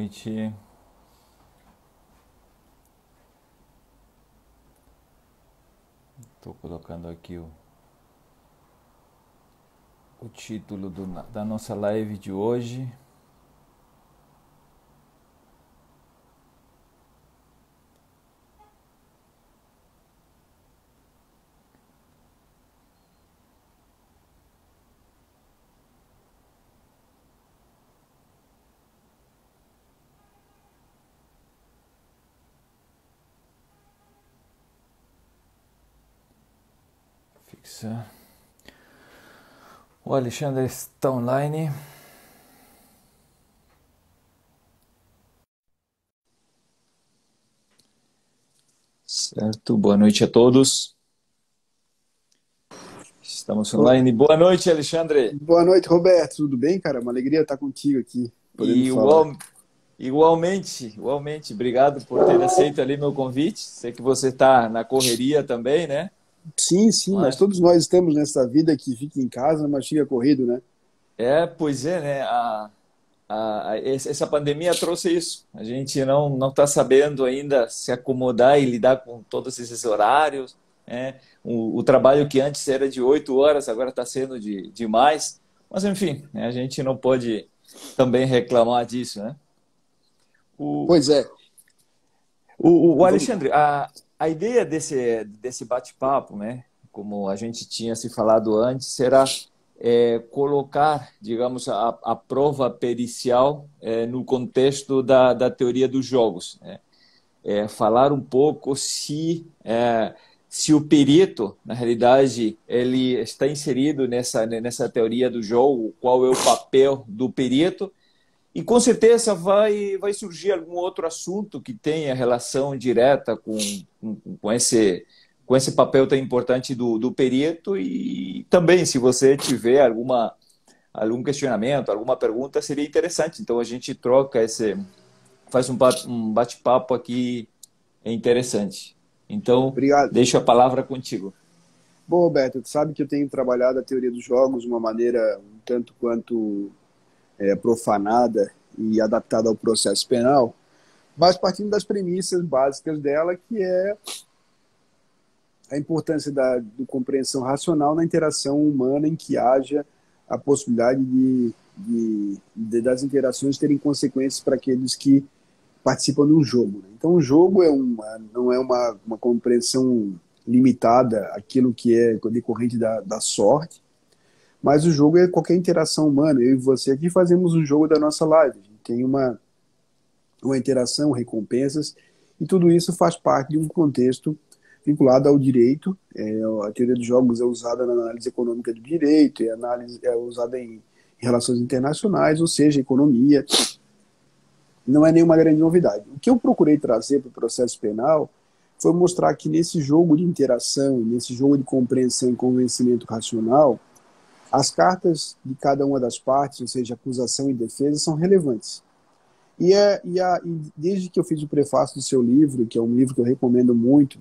noite. Estou colocando aqui o título da nossa live de hoje. Fixar. O Alexandre está online. Certo, boa noite a todos. Estamos online. Boa noite, Alexandre. Boa noite, Roberto. Tudo bem, cara? Uma alegria estar contigo aqui, podendo falar. Igualmente. Obrigado por ter aceito ali meu convite. Sei que você está na correria também, né? Sim, mas todos nós estamos nessa vida que fica em casa, mas fica corrido, né? Pois é, né? Essa pandemia trouxe isso. A gente não está sabendo ainda se acomodar e lidar com todos esses horários, né? O trabalho que antes era de 8 horas, agora está sendo de mais. Mas, enfim, né? A gente não pode também reclamar disso, né? Pois é. O Alexandre, a ideia desse bate-papo, né? Como a gente tinha se falado antes, será colocar, digamos, a prova pericial no contexto da teoria dos jogos, né? Falar um pouco se o perito, na realidade, ele está inserido nessa teoria do jogo, qual é o papel do perito, e com certeza vai surgir algum outro assunto que tenha relação direta com esse papel tão importante do perito, e também, se você tiver algum questionamento, alguma pergunta, seria interessante. Então, a gente faz um bate-papo aqui interessante. Então, Obrigado. deixo a palavra contigo. Bom, Roberto, tu sabe que eu tenho trabalhado a teoria dos jogos de uma maneira um tanto quanto profanada e adaptada ao processo penal, mas partindo das premissas básicas dela, que é a importância do compreensão racional na interação humana, em que haja a possibilidade das interações terem consequências para aqueles que participam de um jogo. Então, o jogo não é uma compreensão limitada àquilo que é decorrente da sorte, mas o jogo é qualquer interação humana. Eu e você aqui fazemos um jogo da nossa live. A gente tem uma interação, recompensas, e tudo isso faz parte de um contexto vinculado ao direito. A teoria dos jogos é usada na análise econômica do direito, é usada em relações internacionais, ou seja, economia. Não é nenhuma grande novidade. O que eu procurei trazer para o processo penal foi mostrar que nesse jogo de interação, nesse jogo de compreensão e convencimento racional, as cartas de cada uma das partes, ou seja, acusação e defesa, são relevantes. E desde que eu fiz o prefácio do seu livro, que é um livro que eu recomendo muito,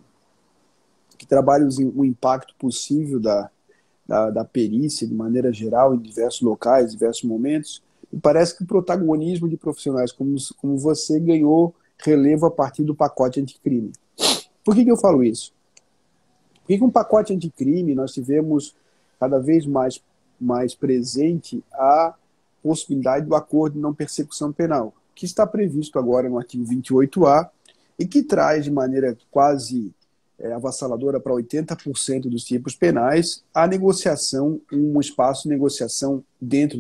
que trabalha o impacto possível da perícia de maneira geral em diversos locais, diversos momentos, me parece que o protagonismo de profissionais como você ganhou relevo a partir do pacote anticrime. Por que eu falo isso? Porque com o pacote anticrime nós tivemos cada vez mais presente a possibilidade do acordo de não persecução penal, que está previsto agora no artigo 28A e que traz de maneira quase avassaladora para 80% dos tipos penais a negociação, um espaço de negociação antes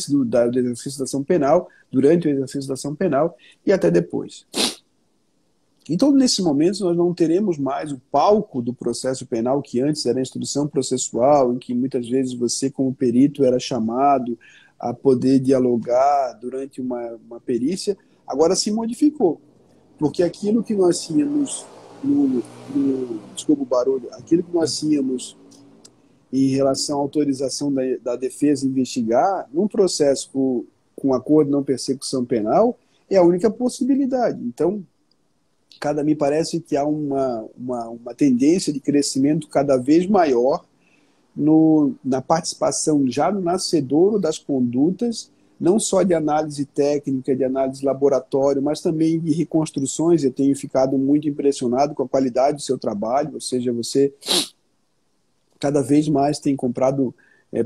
do exercício da ação penal, durante o exercício da ação penal e até depois. Então, nesses momentos, nós não teremos mais o palco do processo penal, que antes era a instrução processual, em que muitas vezes você, como perito, era chamado a poder dialogar durante uma perícia. Agora se modificou, porque aquilo que nós tínhamos desculpa o barulho, aquilo que nós tínhamos em relação à autorização da defesa investigar, num processo com acordo de não persecução penal, é a única possibilidade. Então, me parece que há uma tendência de crescimento cada vez maior na participação já no nascedouro das condutas não só de análise técnica, de análise de laboratório, mas também de reconstruções. Eu tenho ficado muito impressionado com a qualidade do seu trabalho, ou seja, você cada vez mais tem comprado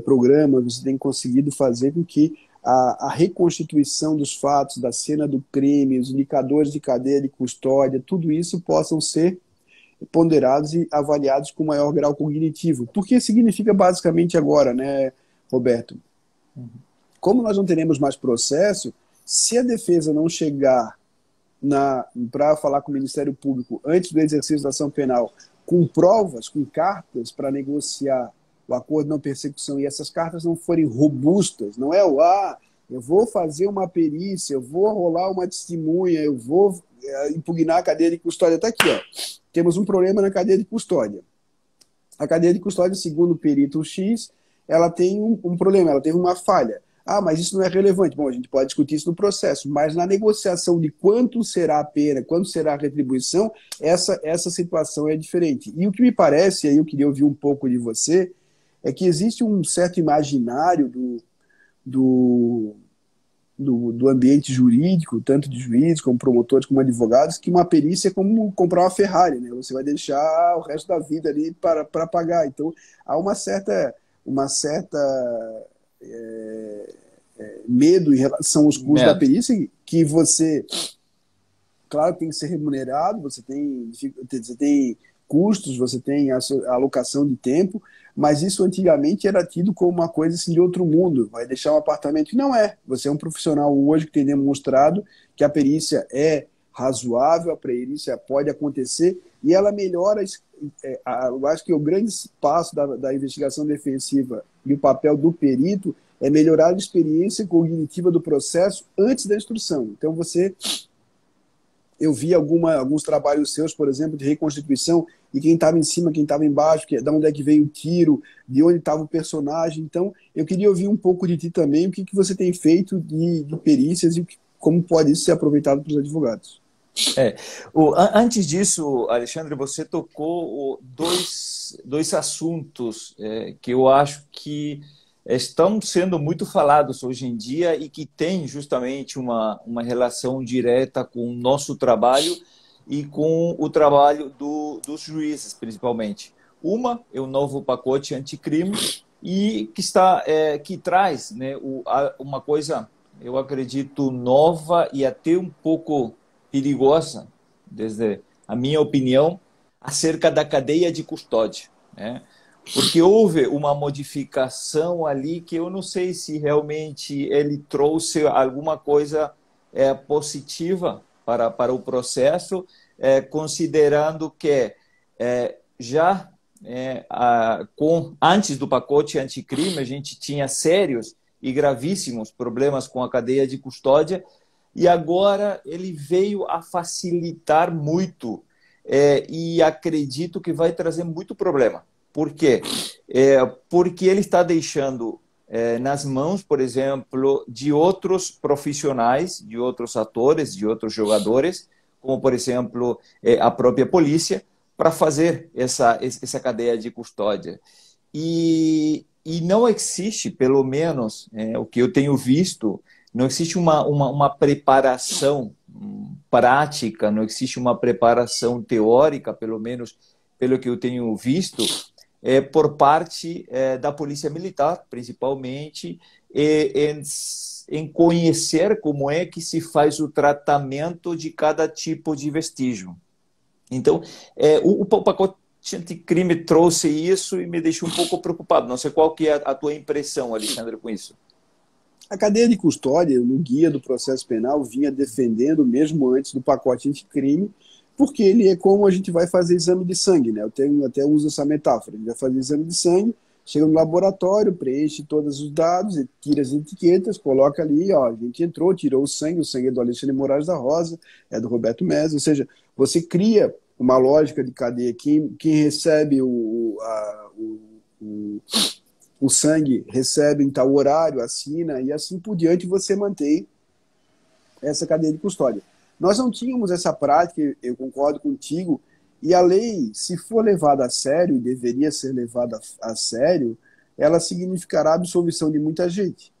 programas, você tem conseguido fazer com que a reconstituição dos fatos, da cena do crime, os indicadores de cadeia de custódia, tudo isso possam ser ponderados e avaliados com maior grau cognitivo. Porque significa basicamente agora, né, Roberto? Como nós não teremos mais processo, se a defesa não chegar para falar com o Ministério Público antes do exercício da ação penal, com provas, com cartas para negociar o acordo de não persecução, e essas cartas não forem robustas, não é eu vou fazer uma perícia, eu vou rolar uma testemunha, eu vou impugnar a cadeia de custódia. Está aqui, ó. Temos um problema na cadeia de custódia. A cadeia de custódia, segundo o perito X, ela tem um problema, ela teve uma falha. Mas isso não é relevante. Bom, a gente pode discutir isso no processo, mas na negociação de quanto será a pena, quanto será a retribuição, essa situação é diferente. E o que me parece, aí eu queria ouvir um pouco de você, é que existe um certo imaginário do ambiente jurídico, tanto de juízes, como promotores, como advogados, que uma perícia é como comprar uma Ferrari, né? Você vai deixar o resto da vida ali para pagar. Então, há uma certa medo em relação aos custos da perícia, que você, claro, tem que ser remunerado, você tem custos, você tem a alocação de tempo, mas isso antigamente era tido como uma coisa assim de outro mundo, vai deixar um apartamento. E não é. Você é um profissional hoje que tem demonstrado que a perícia é razoável, a perícia pode acontecer, e ela melhora. Eu acho que o grande passo da investigação defensiva e o papel do perito é melhorar a experiência cognitiva do processo antes da instrução. Então, eu vi alguns trabalhos seus, por exemplo, de reconstituição, e quem estava em cima, quem estava embaixo, de onde é que veio o tiro, de onde estava o personagem. Então, eu queria ouvir um pouco de ti também, o que você tem feito de perícias e como pode isso ser aproveitado para os advogados. Antes disso, Alexandre, você tocou dois assuntos que eu acho que estão sendo muito falados hoje em dia e que têm justamente uma relação direta com o nosso trabalho e com o trabalho dos juízes, principalmente. Uma é o novo pacote anticrime e que traz, né, uma coisa, eu acredito, nova e até um pouco perigosa, desde a minha opinião, acerca da cadeia de custódia, né? Porque houve uma modificação ali que eu não sei se realmente ele trouxe alguma coisa positiva para o processo, considerando que antes do pacote anticrime a gente tinha sérios e gravíssimos problemas com a cadeia de custódia, e agora ele veio a facilitar muito e acredito que vai trazer muito problema. Por quê? Porque ele está deixando nas mãos, por exemplo, de outros profissionais, de outros atores, de outros jogadores, como, por exemplo, a própria polícia, para fazer essa cadeia de custódia. E não existe, pelo menos, o que eu tenho visto, não existe uma preparação prática, não existe uma preparação teórica, pelo menos pelo que eu tenho visto, por parte da Polícia Militar, principalmente, em conhecer como é que se faz o tratamento de cada tipo de vestígio. Então, o pacote anticrime trouxe isso e me deixou um pouco preocupado. Não sei qual que é a tua impressão, Alexandre, com isso. A cadeia de custódia, no guia do processo penal, vinha defendendo, mesmo antes do pacote anticrime, porque ele é como a gente vai fazer exame de sangue, né? Eu até uso essa metáfora. A gente vai fazer exame de sangue, chega no laboratório, preenche todos os dados, tira as etiquetas, coloca ali, ó, a gente entrou, tirou o sangue é do Alexandre Moraes da Rosa, é do Roberto Meza, ou seja, você cria uma lógica de cadeia. Quem recebe o sangue recebe em tal horário, assina, e assim por diante você mantém essa cadeia de custódia. Nós não tínhamos essa prática, eu concordo contigo, e a lei, se for levada a sério, e deveria ser levada a sério, ela significará a absolvição de muita gente.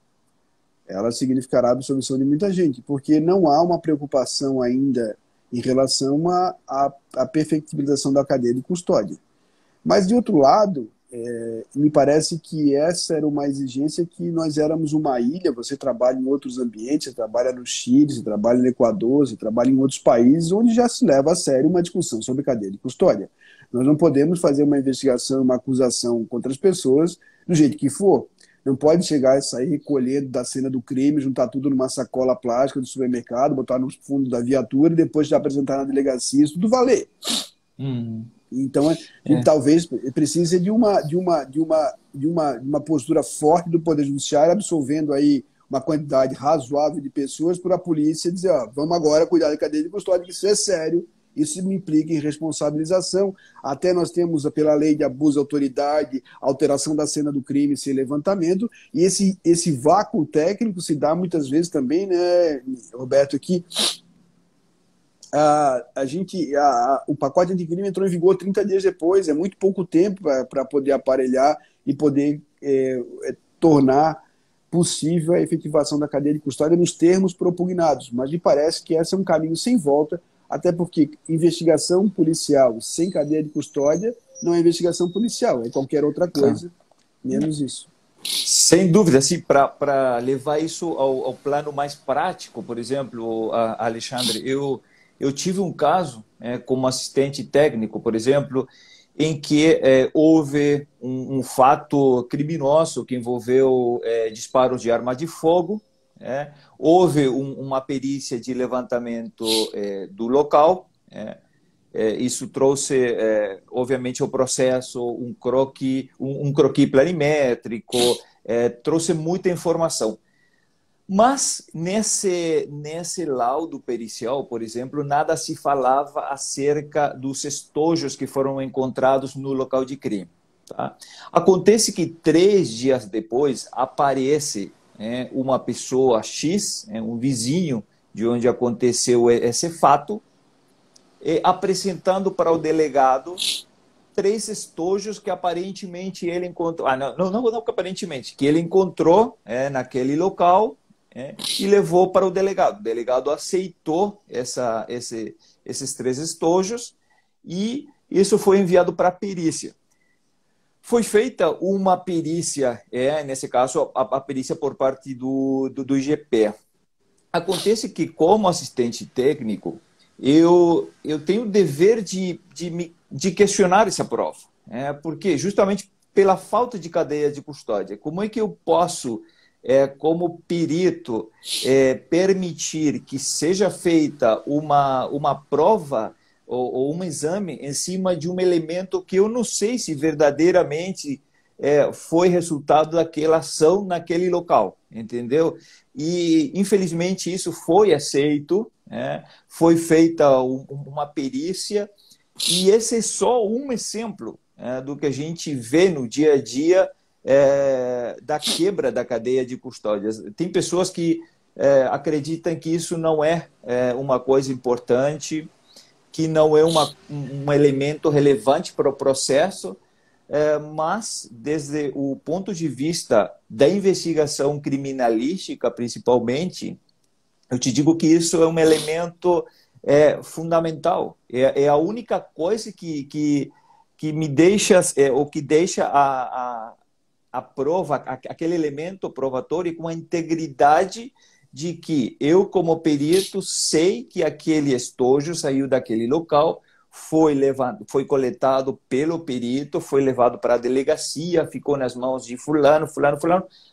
ela significará a absolvição de muita gente, porque não há uma preocupação ainda em relação à perfectibilização da cadeia de custódia. Mas, de outro lado, me parece que essa era uma exigência que nós éramos uma ilha, você trabalha em outros ambientes, você trabalha no Chile, você trabalha no Equador, você trabalha em outros países onde já se leva a sério uma discussão sobre cadeia de custódia. Nós não podemos fazer uma investigação, uma acusação contra as pessoas do jeito que for. Não pode chegar e sair recolhendo da cena do crime, juntar tudo numa sacola plástica do supermercado, botar no fundo da viatura e depois te apresentar na delegacia, isso tudo valer. Então, talvez precise de uma postura forte do Poder Judiciário, absolvendo aí uma quantidade razoável de pessoas para a polícia dizer, ó, vamos agora cuidar da cadeia de custódia, que isso é sério, isso me implica em responsabilização. Até nós temos, pela lei de abuso de autoridade, alteração da cena do crime sem levantamento, e esse vácuo técnico se dá muitas vezes também, né, Roberto, que o pacote anticrime entrou em vigor 30 dias depois, é muito pouco tempo para poder aparelhar e poder tornar possível a efetivação da cadeia de custódia nos termos propugnados. Mas me parece que esse é um caminho sem volta, até porque investigação policial sem cadeia de custódia não é investigação policial, é qualquer outra coisa, menos isso. Sem dúvida, assim, para levar isso ao plano mais prático, por exemplo, Alexandre, eu tive um caso como assistente técnico, por exemplo, em que houve um fato criminoso que envolveu disparos de arma de fogo. Houve uma perícia de levantamento do local. Isso trouxe, obviamente, ao processo um croquis planimétrico, trouxe muita informação. Mas nesse laudo pericial, por exemplo, nada se falava acerca dos estojos que foram encontrados no local de crime. Tá? Acontece que 3 dias depois aparece uma pessoa X, um vizinho de onde aconteceu esse fato, apresentando para o delegado 3 estojos que aparentemente ele encontrou. Não que aparentemente, que ele encontrou naquele local. E levou para o delegado. O delegado aceitou esses 3 estojos e isso foi enviado para a perícia. Foi feita uma perícia, nesse caso, a perícia por parte do IGP. Acontece que, como assistente técnico, eu tenho o dever de questionar essa prova, porque justamente pela falta de cadeia de custódia, como é que eu posso como perito, permitir que seja feita uma prova ou um exame em cima de um elemento que eu não sei se verdadeiramente foi resultado daquela ação naquele local, entendeu? E, infelizmente, isso foi aceito, foi feita uma perícia, e esse é só um exemplo do que a gente vê no dia a dia da quebra da cadeia de custódias. Tem pessoas que acreditam que isso não é uma coisa importante, que não é um elemento relevante para o processo, mas, desde o ponto de vista da investigação criminalística, principalmente, eu te digo que isso é um elemento fundamental. É a única coisa que me deixa, ou que deixa a prova, aquele elemento probatório com a integridade de que eu, como perito, sei que aquele estojo saiu daquele local, foi coletado pelo perito, foi levado para a delegacia, ficou nas mãos de fulano,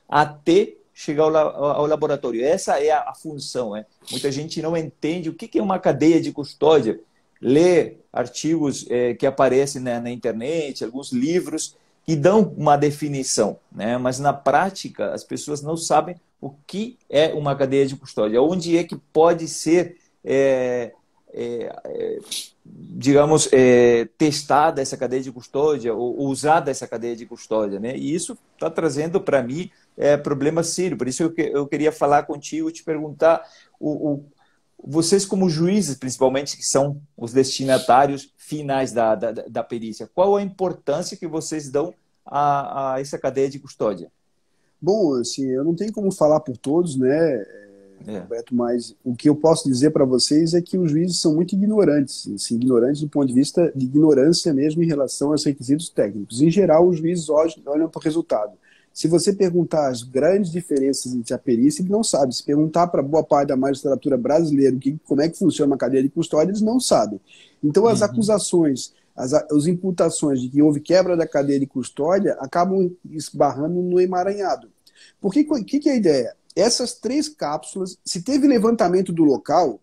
até chegar ao laboratório. Essa é a função. Muita gente não entende o que é uma cadeia de custódia. Lê artigos que aparecem na internet, alguns livros, que dão uma definição, mas na prática as pessoas não sabem o que é uma cadeia de custódia, onde é que pode ser, digamos, testada essa cadeia de custódia ou usada essa cadeia de custódia, E isso está trazendo para mim problemas sérios. Por isso eu queria falar contigo, te perguntar, vocês como juízes, principalmente, que são os destinatários finais da perícia, qual a importância que vocês dão a essa cadeia de custódia? Bom, assim, eu não tenho como falar por todos, né, É. Roberto, mas o que eu posso dizer para vocês é que os juízes são muito ignorantes, assim, ignorantes do ponto de vista de ignorância mesmo em relação aos requisitos técnicos. Em geral, os juízes olham para o resultado. Se você perguntar as grandes diferenças entre a perícia, ele não sabe. Se perguntar para boa parte da magistratura brasileira como é que funciona uma cadeia de custódia, eles não sabem. Então, as Uhum. acusações, as imputações de que houve quebra da cadeia de custódia acabam esbarrando no emaranhado. Porque o que é a ideia? Essas três cápsulas, se teve levantamento do local,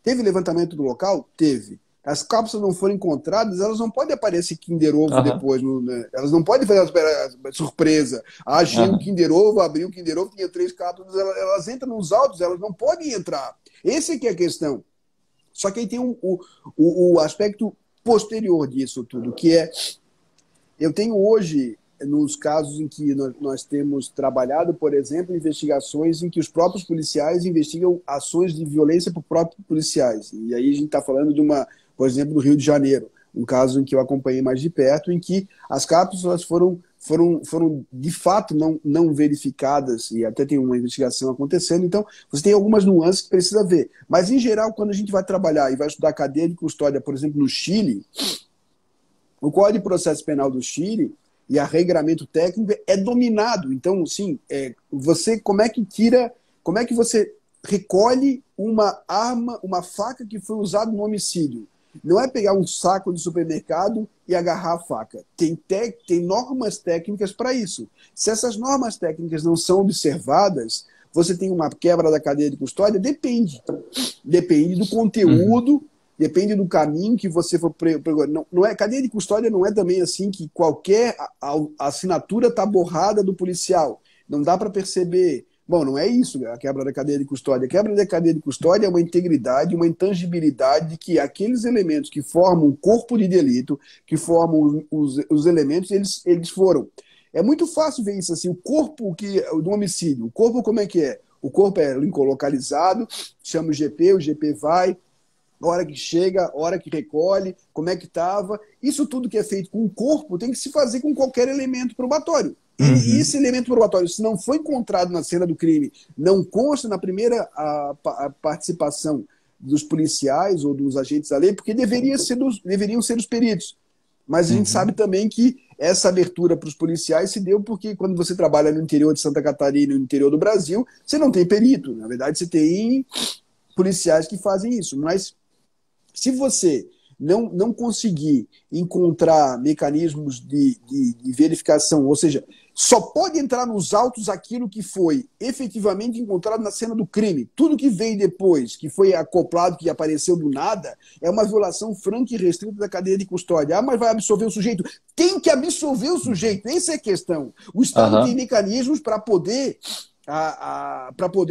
teve levantamento do local? Teve. As cápsulas não foram encontradas, elas não podem aparecer Kinder Ovo Aham, depois, né? Elas não podem fazer surpresa. Achei o aham. Kinder Ovo, abri o Kinder Ovo, tinha três cápsulas, elas entram nos autos, elas não podem entrar. Esse é que é a questão. Só que aí tem o aspecto posterior disso tudo, que é eu tenho hoje, nos casos em que nós temos trabalhado, por exemplo, investigações em que os próprios policiais investigam ações de violência por próprios policiais. E aí a gente está falando de por exemplo, do Rio de Janeiro, um caso em que eu acompanhei mais de perto, em que as cápsulas foram de fato não verificadas, e até tem uma investigação acontecendo. Então, você tem algumas nuances que precisa ver. Mas, em geral, quando a gente vai trabalhar e vai estudar cadeia de custódia, por exemplo, no Chile, o Código de Processo Penal do Chile e a regramento técnico é dominado. Então, sim, você como é que você recolhe uma arma, uma faca que foi usada no homicídio? Não é pegar um saco de supermercado e agarrar a faca. Tem normas técnicas para isso. Se essas normas técnicas não são observadas, você tem uma quebra da cadeia de custódia? Depende. Depende do Uhum. conteúdo, depende do caminho que você for. Não é, cadeia de custódia não é também assim que qualquer assinatura está borrada do policial. Não dá para perceber. Bom, não é isso a quebra da cadeia de custódia. A quebra da cadeia de custódia é uma integridade, uma intangibilidade de que aqueles elementos que formam o corpo de delito, que formam os elementos, eles foram. É muito fácil ver isso assim. O corpo do homicídio, o corpo como é que é? O corpo é localizado, chama o GP vai, a hora que chega, a hora que recolhe, como é que estava. Isso tudo que é feito com o corpo tem que se fazer com qualquer elemento probatório. Esse Uhum. elemento probatório, se não foi encontrado na cena do crime, não consta na primeira a participação dos policiais ou dos agentes da lei, porque deveriam ser os peritos. Mas a gente sabe Uhum. também que essa abertura para os policiais se deu porque quando você trabalha no interior de Santa Catarina, no interior do Brasil, você não tem perito. Na verdade, você tem policiais que fazem isso. Mas se você não conseguir encontrar mecanismos de verificação, ou seja, só pode entrar nos autos aquilo que foi efetivamente encontrado na cena do crime. Tudo que veio depois, que foi acoplado, que apareceu do nada, é uma violação franca e restrita da cadeia de custódia. Ah, mas vai absolver o sujeito. Tem que absolver o sujeito. Essa é a questão. O Estado tem Aham. mecanismos para poder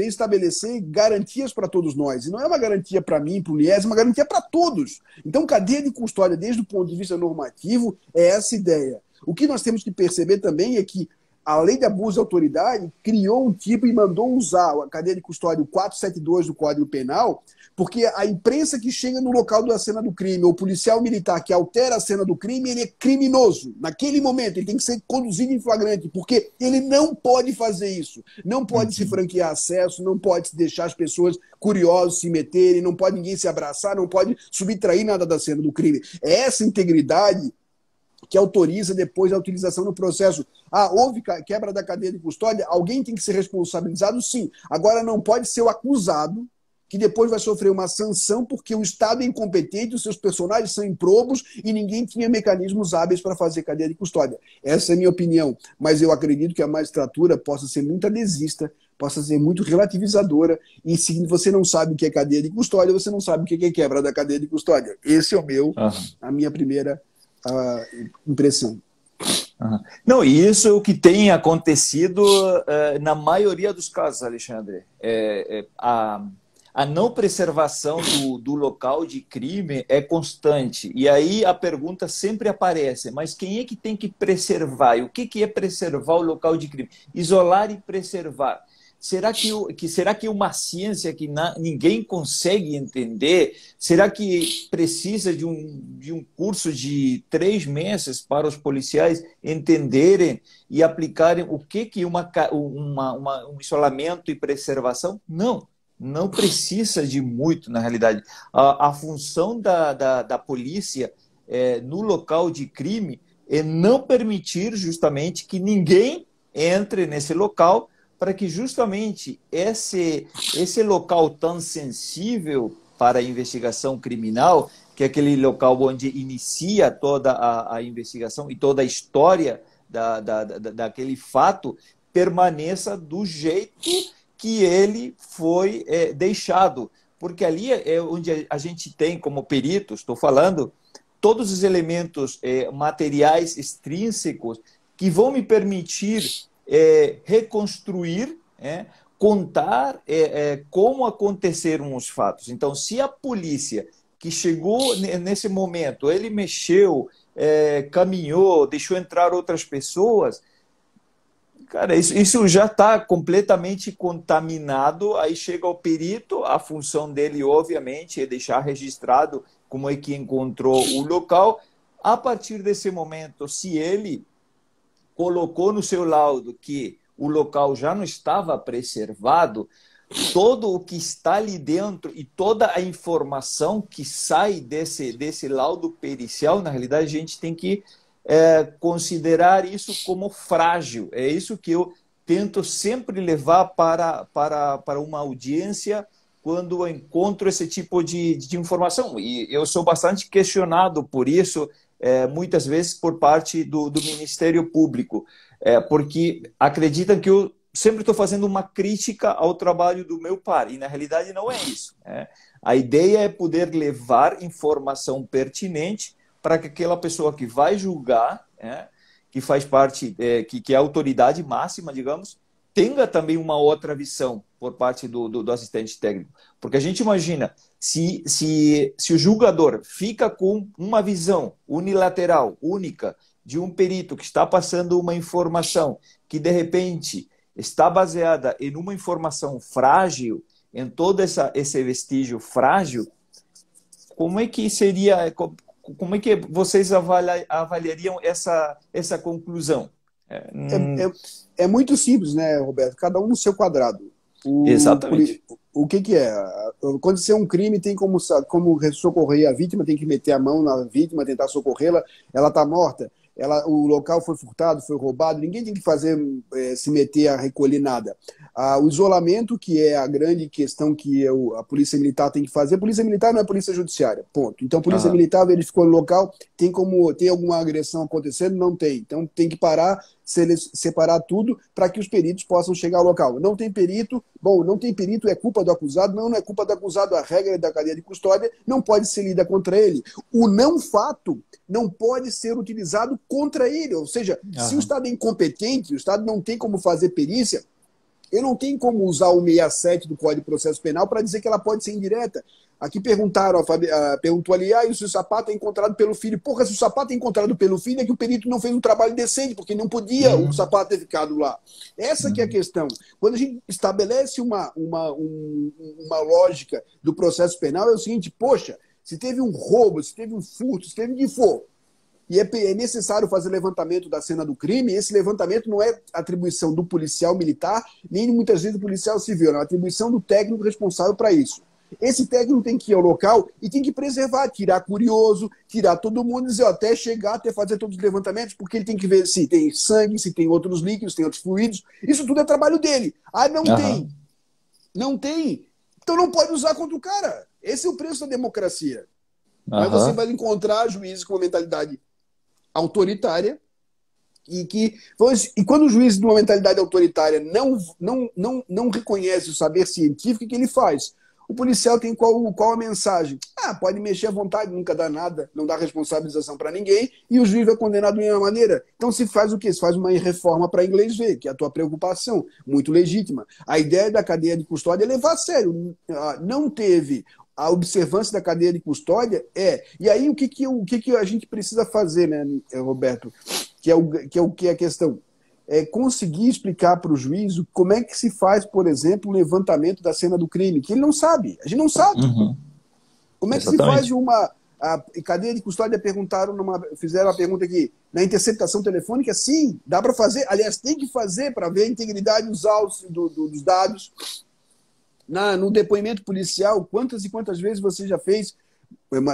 estabelecer garantias para todos nós. E não é uma garantia para mim, para o Lies, é uma garantia para todos. Então, cadeia de custódia, desde o ponto de vista normativo, é essa ideia. O que nós temos que perceber também é que a lei de abuso de autoridade criou um tipo e mandou usar a cadeia de custódia 472 do Código Penal, porque a imprensa que chega no local da cena do crime, ou o policial militar que altera a cena do crime, ele é criminoso. Naquele momento, ele tem que ser conduzido em flagrante, porque ele não pode fazer isso. Não pode se Uhum. franquear acesso, não pode deixar as pessoas curiosas se meterem, não pode ninguém se abraçar, não pode subtrair nada da cena do crime. É essa integridade que autoriza depois a utilização no processo. Ah, houve quebra da cadeia de custódia, alguém tem que ser responsabilizado, sim. Agora não pode ser o acusado que depois vai sofrer uma sanção porque o Estado é incompetente, os seus personagens são improbos e ninguém tinha mecanismos hábeis para fazer cadeia de custódia. Essa é a minha opinião, mas eu acredito que a magistratura possa ser muito adesista, possa ser muito relativizadora, e se você não sabe o que é cadeia de custódia, você não sabe o que é quebra da cadeia de custódia. Esse é Aham. a minha primeira impressão. Aham. Não, e isso é o que tem acontecido na maioria dos casos, Alexandre. A não preservação do local de crime é constante. E aí a pergunta sempre aparece, mas quem é que tem que preservar? E o que é preservar o local de crime? Isolar e preservar. será que uma ciência que ninguém consegue entender? Será que precisa de um curso de 3 meses para os policiais entenderem e aplicarem o que um isolamento e preservação? Não, não precisa de muito, na realidade. A função da polícia no local de crime é não permitir justamente que ninguém entre nesse local, para que justamente esse local tão sensível para a investigação criminal, que é aquele local onde inicia toda a investigação e toda a história daquele fato, permaneça do jeito que ele foi deixado. Porque ali é onde a gente tem, como perito, estou falando, todos os elementos materiais extrínsecos que vão me permitir reconstruir, contar como aconteceram os fatos. Então, se a polícia que chegou nesse momento, ele mexeu, caminhou, deixou entrar outras pessoas, cara, isso já está completamente contaminado. Aí chega o perito, a função dele, obviamente, é deixar registrado como é que encontrou o local. A partir desse momento, se ele colocou no seu laudo que o local já não estava preservado, todo o que está ali dentro e toda a informação que sai desse laudo pericial, na realidade, a gente tem que considerar isso como frágil. É isso que eu tento sempre levar para uma audiência quando eu encontro esse tipo de informação. E eu sou bastante questionado por isso, muitas vezes por parte do Ministério Público, porque acreditam que eu sempre estou fazendo uma crítica ao trabalho do meu par, e na realidade não é isso. A ideia é poder levar informação pertinente para que aquela pessoa que vai julgar, que faz parte, que é a autoridade máxima, digamos, tenha também uma outra visão por parte do assistente técnico. Porque a gente imagina, se o julgador fica com uma visão unilateral, única, de um perito que está passando uma informação que, de repente, está baseada em uma informação frágil, em todo esse vestígio frágil, como é que seria, como é que vocês avaliariam essa conclusão? É muito simples, né, Roberto? Cada um no seu quadrado. Exatamente. O que é? Acontecer um crime, tem como socorrer a vítima, tem que meter a mão na vítima, tentar socorrê-la, ela está morta. O local foi furtado, foi roubado, ninguém tem que se meter a recolher nada. O isolamento, que é a grande questão que a Polícia Militar tem que fazer. A Polícia Militar não é Polícia Judiciária, ponto. Então, a Polícia Militar verificou no local, tem alguma agressão acontecendo? Não tem. Então, tem que parar, separar tudo para que os peritos possam chegar ao local. Não tem perito, não tem perito, é culpa do acusado? Não é culpa do acusado, a regra da cadeia de custódia não pode ser lida contra ele. O não fato não pode ser utilizado contra ele, ou seja, se o Estado é incompetente, o Estado não tem como fazer perícia, eu não tenho como usar o 67 do Código de Processo Penal para dizer que ela pode ser indireta. Aqui perguntou ali, e se o sapato é encontrado pelo filho? Porra, se o sapato é encontrado pelo filho, é que o perito não fez um trabalho decente, porque não podia o sapato ter ficado lá. Essa que é a questão. Quando a gente estabelece uma lógica do processo penal, é o seguinte, poxa, se teve um roubo, se teve um furto, se teve o que for, e é necessário fazer levantamento da cena do crime, esse levantamento não é atribuição do policial militar, nem muitas vezes do policial civil, é uma atribuição do técnico responsável para isso. Esse técnico tem que ir ao local e tem que preservar, tirar curioso, tirar todo mundo, até chegar, até fazer todos os levantamentos, porque ele tem que ver se tem sangue, se tem outros líquidos, se tem outros fluidos. Isso tudo é trabalho dele. Não tem. Não tem. Então não pode usar contra o cara. Esse é o preço da democracia. Mas você vai encontrar juízes com uma mentalidade autoritária e quando o juiz de uma mentalidade autoritária não reconhece o saber científico, o que ele faz? O policial tem qual a mensagem? Pode mexer à vontade, nunca dá nada, não dá responsabilização para ninguém, e o juiz vai condenar da mesma maneira. Então se faz o quê? Se faz uma reforma para inglês ver, que é a tua preocupação, muito legítima. A ideia da cadeia de custódia é levar a sério. Não teve a observância da cadeia de custódia, E aí o que a gente precisa fazer, né, Roberto? Que é a questão. conseguir explicar para o juiz como é que se faz, por exemplo, o levantamento da cena do crime, que ele não sabe, a gente não sabe. Uhum. Como é que Exatamente. se faz a cadeia de custódia? Fizeram a pergunta aqui, na interceptação telefônica, sim, dá para fazer, aliás, tem que fazer para ver a integridade dos autos, dos dados. No depoimento policial, quantas e quantas vezes você já fez,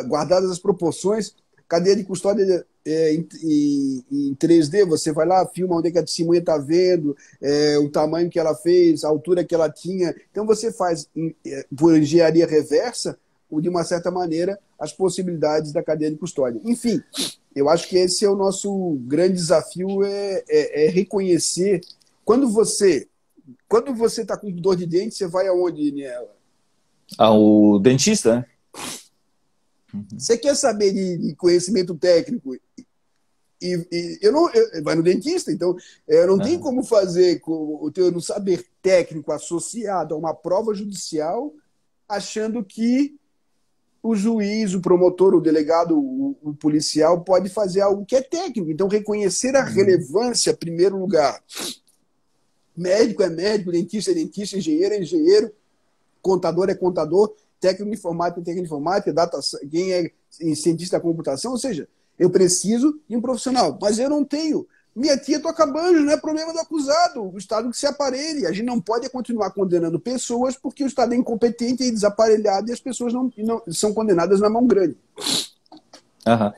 guardadas as proporções, cadeia de custódia em 3D, você vai lá, filma onde é que a testemunha está vendo, o tamanho que ela fez, a altura que ela tinha. Então você faz, por engenharia reversa, ou de uma certa maneira, as possibilidades da cadeia de custódia. Enfim, eu acho que esse é o nosso grande desafio, reconhecer. Quando você está com dor de dente, você vai aonde, Niela? Ao dentista, né? Você quer saber de conhecimento técnico vai no dentista, então não tem como fazer com o teu saber técnico associado a uma prova judicial, achando que o juiz, o promotor, o delegado, o policial pode fazer algo que é técnico. Então, reconhecer a relevância, em primeiro lugar. Médico é médico, dentista é dentista, engenheiro é engenheiro, contador é contador, técnico de informática é técnico de informática, quem é cientista da computação, ou seja, eu preciso de um profissional, mas eu não tenho. Minha tia toca banjo, não é problema do acusado, o Estado que se aparelhe. A gente não pode continuar condenando pessoas porque o Estado é incompetente e desaparelhado e as pessoas não são condenadas na mão grande. Uhum.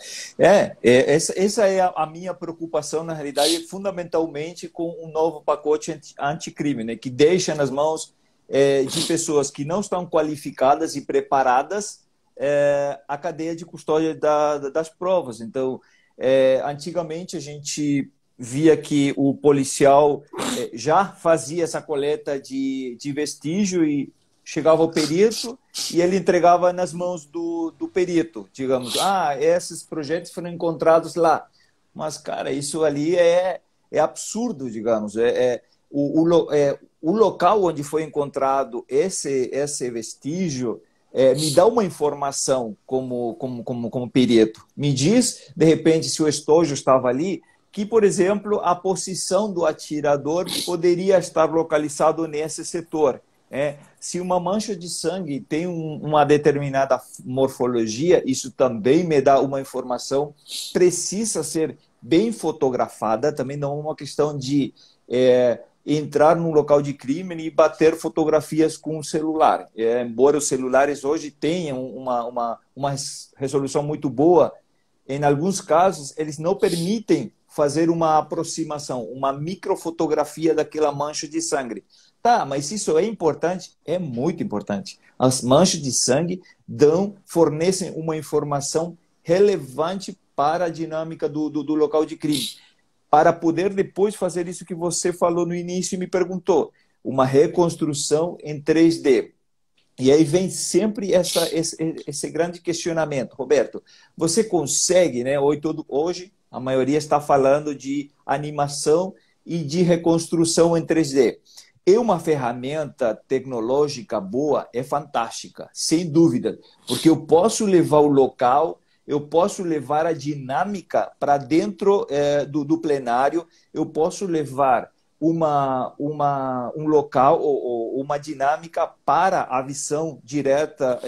Essa é a minha preocupação, na realidade, fundamentalmente com um novo pacote anticrime, né, que deixa nas mãos de pessoas que não estão qualificadas e preparadas a cadeia de custódia das provas. Então, antigamente a gente via que o policial já fazia essa coleta de vestígio e chegava o perito e ele entregava nas mãos do perito, digamos, esses projetos foram encontrados lá. Mas, cara, isso ali é absurdo, digamos. O local onde foi encontrado esse vestígio me dá uma informação como perito. Me diz, de repente, se o estojo estava ali, que, por exemplo, a posição do atirador poderia estar localizado nesse setor. Se uma mancha de sangue tem uma determinada morfologia, isso também me dá uma informação, precisa ser bem fotografada, também não é uma questão de entrar num local de crime e bater fotografias com o celular. Embora os celulares hoje tenham uma resolução muito boa, em alguns casos eles não permitem fazer uma aproximação, uma microfotografia daquela mancha de sangue. Tá, mas isso é importante? É muito importante. As manchas de sangue fornecem uma informação relevante para a dinâmica do local de crime. Para poder depois fazer isso que você falou no início e me perguntou, uma reconstrução em 3D. E aí vem sempre esse grande questionamento. Roberto, você consegue, né? Hoje a maioria está falando de animação e de reconstrução em 3D. Uma ferramenta tecnológica boa é fantástica, sem dúvida, porque eu posso levar o local, eu posso levar a dinâmica para dentro do plenário, eu posso levar um local ou uma dinâmica para a visão direta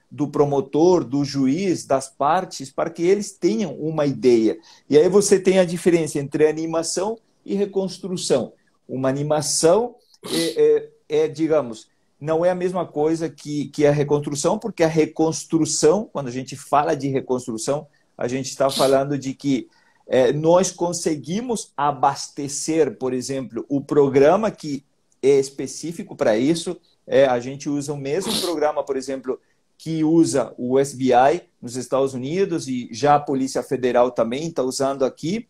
do promotor, do juiz, das partes, para que eles tenham uma ideia. E aí você tem a diferença entre animação e reconstrução. Uma animação digamos, não é a mesma coisa que a reconstrução, porque a reconstrução, quando a gente fala de reconstrução, a gente está falando de que nós conseguimos abastecer, por exemplo, o programa que é específico para isso. A gente usa o mesmo programa, por exemplo, que usa o FBI nos Estados Unidos e já a Polícia Federal também está usando aqui,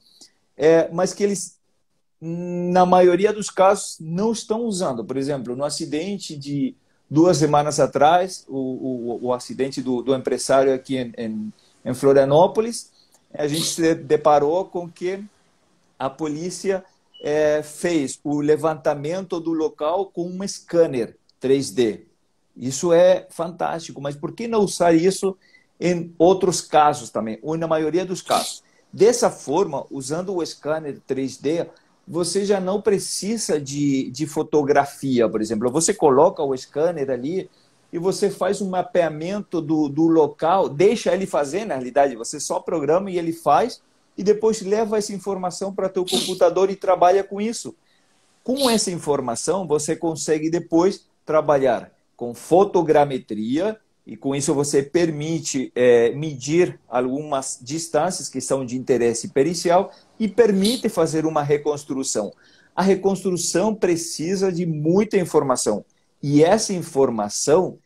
mas que eles, na maioria dos casos, não estão usando. Por exemplo, no acidente de 2 semanas atrás, o acidente do empresário aqui em Florianópolis, a gente se deparou com que a polícia fez o levantamento do local com um scanner 3D. Isso é fantástico, mas por que não usar isso em outros casos também, ou na maioria dos casos? Dessa forma, usando o scanner 3D, você já não precisa de fotografia, por exemplo. Você coloca o scanner ali e você faz um mapeamento do local, deixa ele fazer, na realidade, você só programa e ele faz, e depois leva essa informação para teu computador e trabalha com isso. Com essa informação, você consegue depois trabalhar com fotogrametria, e com isso você permite medir algumas distâncias que são de interesse pericial e permite fazer uma reconstrução. A reconstrução precisa de muita informação, e essa informação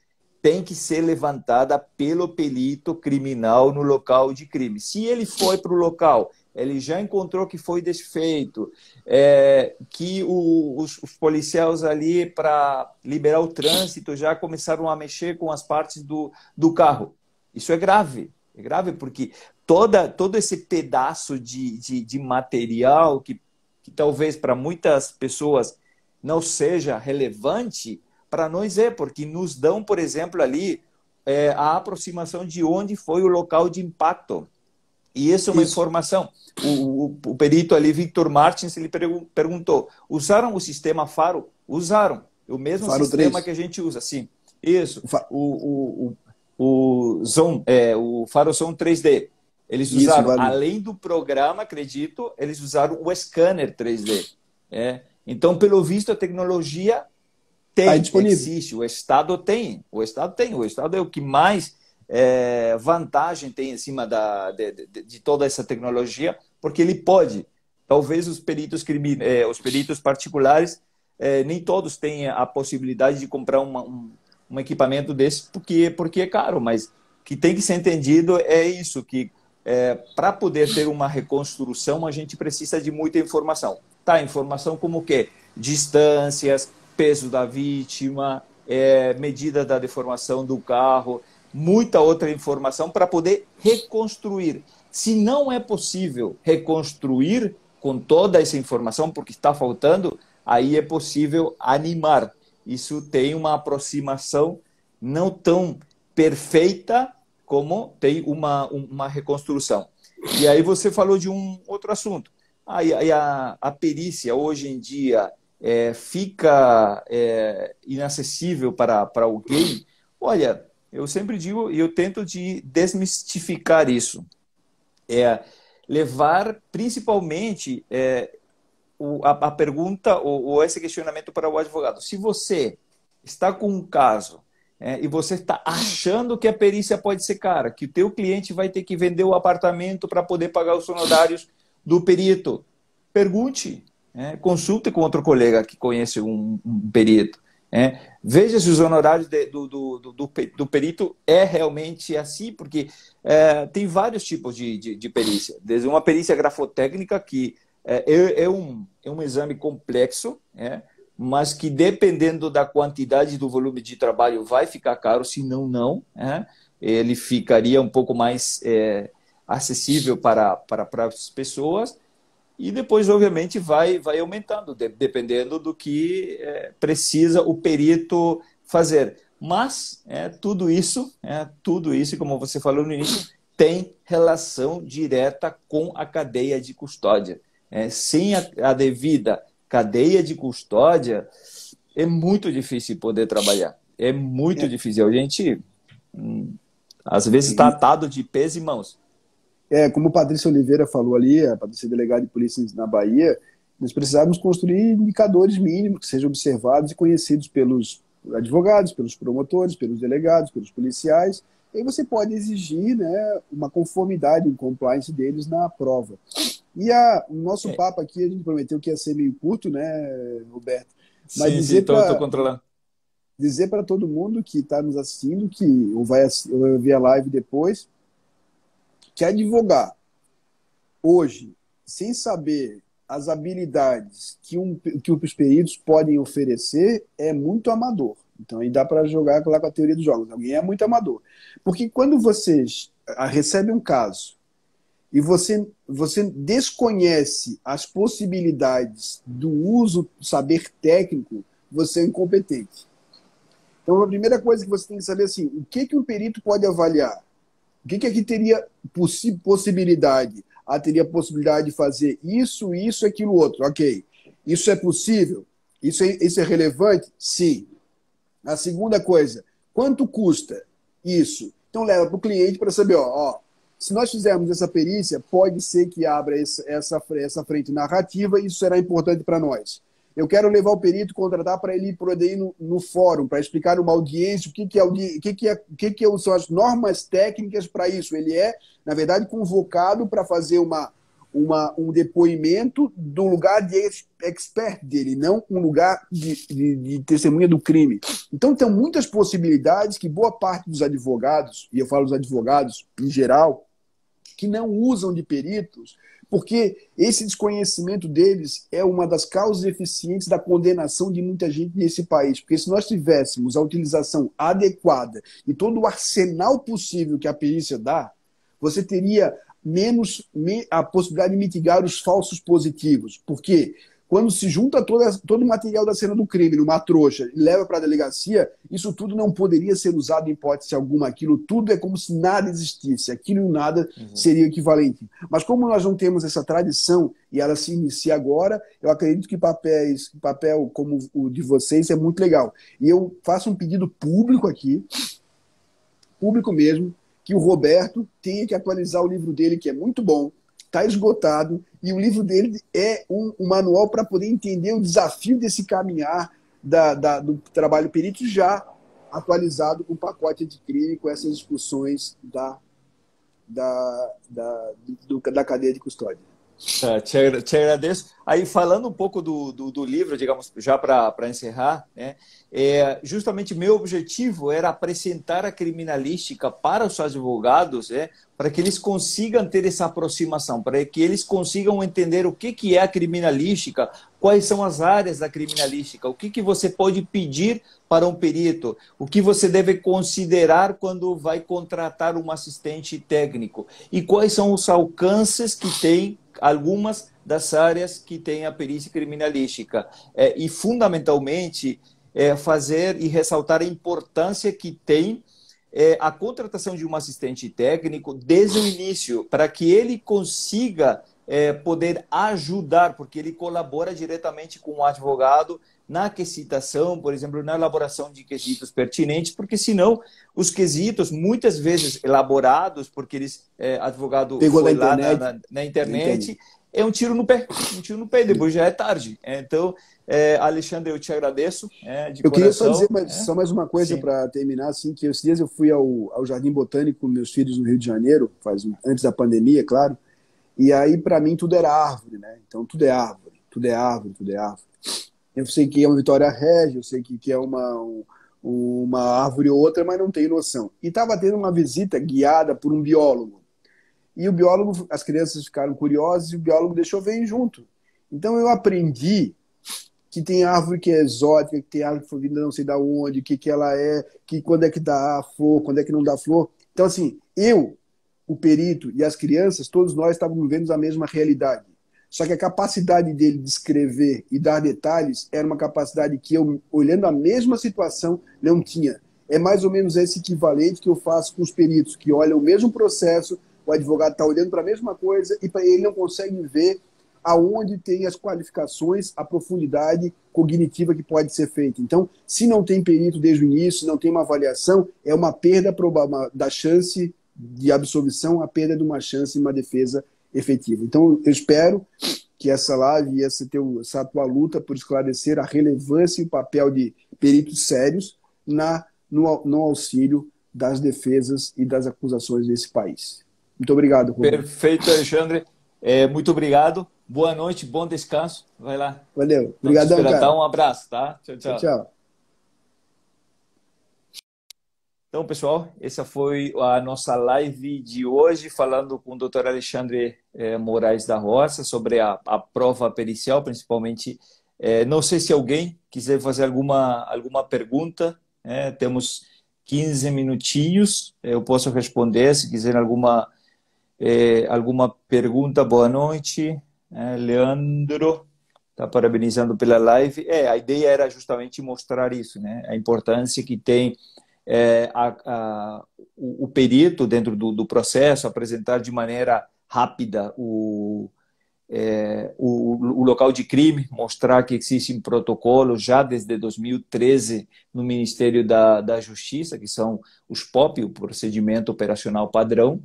tem que ser levantada pelo perito criminal no local de crime. Se ele foi para o local, ele já encontrou que foi desfeito, que os policiais ali, para liberar o trânsito, já começaram a mexer com as partes do carro. Isso é grave porque todo esse pedaço de material que talvez para muitas pessoas não seja relevante, para nós porque nos dão, por exemplo, ali a aproximação de onde foi o local de impacto. E isso é uma informação. O perito ali, Victor Martins, ele perguntou, usaram o sistema Faro? Usaram. O mesmo Faro sistema 3. que a gente usa, sim. Isso. O Zoom, o Faro Zoom 3D. Eles usaram, Isso, além do programa, acredito, eles usaram o scanner 3D. Então, pelo visto, a tecnologia existe, o Estado tem. O Estado é o que mais vantagem tem em cima de toda essa tecnologia, porque ele pode. Talvez os peritos particulares, nem todos têm a possibilidade de comprar um equipamento desse, porque é caro, mas que tem que ser entendido é isso, que para poder ter uma reconstrução, a gente precisa de muita informação. Informação como o quê? Distâncias, peso da vítima, medida da deformação do carro, muita outra informação para poder reconstruir. Se não é possível reconstruir com toda essa informação, porque está faltando, aí é possível animar. Isso tem uma aproximação não tão perfeita como tem uma reconstrução. E aí você falou de um outro assunto. A perícia, hoje em dia, fica inacessível para alguém. Olha, eu sempre digo, e eu tento de desmistificar isso. Levar, principalmente, a pergunta ou esse questionamento para o advogado. Se você está com um caso e você está achando que a perícia pode ser cara, que o teu cliente vai ter que vender o apartamento para poder pagar os honorários do perito, pergunte, consulte com outro colega que conhece um perito. Veja se os honorários do perito realmente assim, porque tem vários tipos de perícia. Desde uma perícia grafotécnica, que é um exame complexo, mas que, dependendo da quantidade do volume de trabalho, vai ficar caro, se não. Ele ficaria um pouco mais acessível para as pessoas. E depois, obviamente, vai aumentando, dependendo do que precisa o perito fazer. Mas tudo isso, como você falou no início, tem relação direta com a cadeia de custódia. Sem a devida cadeia de custódia, é muito difícil poder trabalhar. É muito difícil. A gente, às vezes, está atado de pés e mãos. Como o Patrícia Oliveira falou ali, a Patrícia delegada de polícia na Bahia, nós precisávamos construir indicadores mínimos que sejam observados e conhecidos pelos advogados, pelos promotores, pelos delegados, pelos policiais. E aí você pode exigir, uma conformidade, um compliance deles na prova. E o nosso papo aqui, a gente prometeu que ia ser meio curto, Roberto? Mas sim, estou controlando. Dizer para todo mundo que está nos assistindo, ou vai ver a live depois, que advogar hoje, sem saber as habilidades que os peritos podem oferecer, é muito amador. Então aí dá para jogar lá com a teoria dos jogos. Alguém é muito amador. Porque quando você recebe um caso e você desconhece as possibilidades do uso do saber técnico, você é incompetente. Então a primeira coisa que você tem que saber é assim, o que um perito pode avaliar? O que aqui teria possibilidade? teria a possibilidade de fazer isso, isso, aquilo, outro. Ok. Isso é possível? Isso é relevante? Sim. A segunda coisa, quanto custa isso? Então leva para o cliente para saber, se nós fizermos essa perícia, pode ser que abra essa frente narrativa e isso será importante para nós. Eu quero levar o perito, contratar para ele poder ir no fórum, para explicar numa audiência são as normas técnicas para isso. Ele é, na verdade, convocado para fazer um depoimento do lugar de expert dele, não um lugar de testemunha do crime. Então, tem muitas possibilidades que boa parte dos advogados, e eu falo dos advogados em geral, que não usam de peritos, porque esse desconhecimento deles é uma das causas eficientes da condenação de muita gente nesse país. Porque se nós tivéssemos a utilização adequada e todo o arsenal possível que a perícia dá, você teria menos a possibilidade de mitigar os falsos positivos. Porque quando se junta todo o material da cena do crime numa trouxa e leva para a delegacia, isso tudo não poderia ser usado em hipótese alguma. Aquilo tudo é como se nada existisse. Aquilo e o nada seria equivalente. Mas como nós não temos essa tradição e ela se inicia agora, eu acredito que papel como o de vocês é muito legal. E eu faço um pedido público aqui, público mesmo, que o Roberto tenha que atualizar o livro dele, que é muito bom, está esgotado, e o livro dele é um manual para poder entender o desafio desse caminhar do trabalho perito já atualizado com o pacote anticrime, com essas discussões da cadeia de custódia. Te agradeço. Aí, falando um pouco do livro, digamos, já para encerrar, né, justamente meu objetivo era apresentar a criminalística para os advogados, para que eles consigam ter essa aproximação, para que eles consigam entender o que é a criminalística, quais são as áreas da criminalística, o que você pode pedir para um perito, o que você deve considerar quando vai contratar um assistente técnico e quais são os alcances que tem algumas das áreas que tem a perícia criminalística. E, fundamentalmente, fazer e ressaltar a importância que tem a contratação de um assistente técnico desde o início, para que ele consiga poder ajudar, porque ele colabora diretamente com o advogado na quesitação, por exemplo, na elaboração de quesitos pertinentes, porque senão os quesitos, muitas vezes elaborados, porque advogado pegou foi lá na internet, é um tiro no pé, e depois já é tarde. Então, Alexandre, eu te agradeço de eu coração. Queria só dizer só mais uma coisa para terminar, assim, que esses dias eu fui ao Jardim Botânico com meus filhos no Rio de Janeiro, antes da pandemia, claro, e aí para mim tudo era árvore, né? Então tudo é árvore, tudo é árvore, tudo é árvore. Eu sei que é uma Vitória Régia, eu sei que é uma árvore ou outra, mas não tenho noção. E estava tendo uma visita guiada por um biólogo. E o biólogo, as crianças ficaram curiosas e o biólogo deixou vir junto. Então eu aprendi que tem árvore que é exótica, que tem árvore que foi vinda não sei da onde, que ela é, que quando é que dá flor, quando é que não dá flor. Então, assim, o perito e as crianças, todos nós estávamos vendo a mesma realidade. Só que a capacidade dele de escrever e dar detalhes era uma capacidade que eu, olhando a mesma situação, não tinha. É mais ou menos esse equivalente que eu faço com os peritos, que olham o mesmo processo, o advogado está olhando para a mesma coisa e para ele não consegue ver aonde tem as qualificações, a profundidade cognitiva que pode ser feita. Então, se não tem perito desde o início, não tem uma avaliação, é uma perda da chance de absolvição, a perda de uma chance de uma defesa efetiva. Então, eu espero que essa live e essa tua luta por esclarecer a relevância e o papel de peritos sérios no auxílio das defesas e das acusações desse país. Muito obrigado, Roberto. Perfeito, Alexandre. Muito obrigado. Boa noite, bom descanso. Vai lá. Valeu. Obrigadão, cara. Um abraço, tá? Tchau, tchau. Tchau. Então, pessoal, essa foi a nossa live de hoje, falando com o Dr. Alexandre Moraes da Roça sobre a prova pericial, principalmente. Não sei se alguém quiser fazer alguma pergunta. Temos 15 minutinhos. Eu posso responder se quiser alguma pergunta. Boa noite. Leandro está parabenizando pela live. A ideia era justamente mostrar isso, né? A importância que tem o perito dentro do processo, apresentar de maneira rápida o local de crime, mostrar que existe um protocolo já desde 2013 no Ministério da Justiça, que são os POP, o Procedimento Operacional Padrão,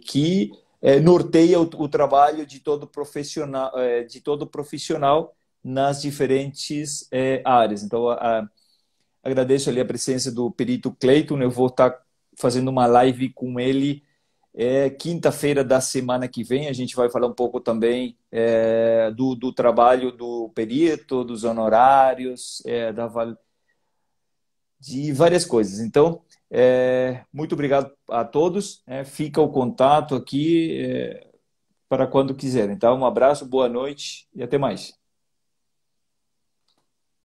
que norteia o trabalho de todo profissional nas diferentes áreas. Então, agradeço ali a presença do perito Cleiton. Eu vou estar fazendo uma live com ele quinta-feira da semana que vem. A gente vai falar um pouco também do trabalho do perito, dos honorários, de várias coisas. Então, muito obrigado a todos. Fica o contato aqui para quando quiserem. Então, um abraço, boa noite e até mais.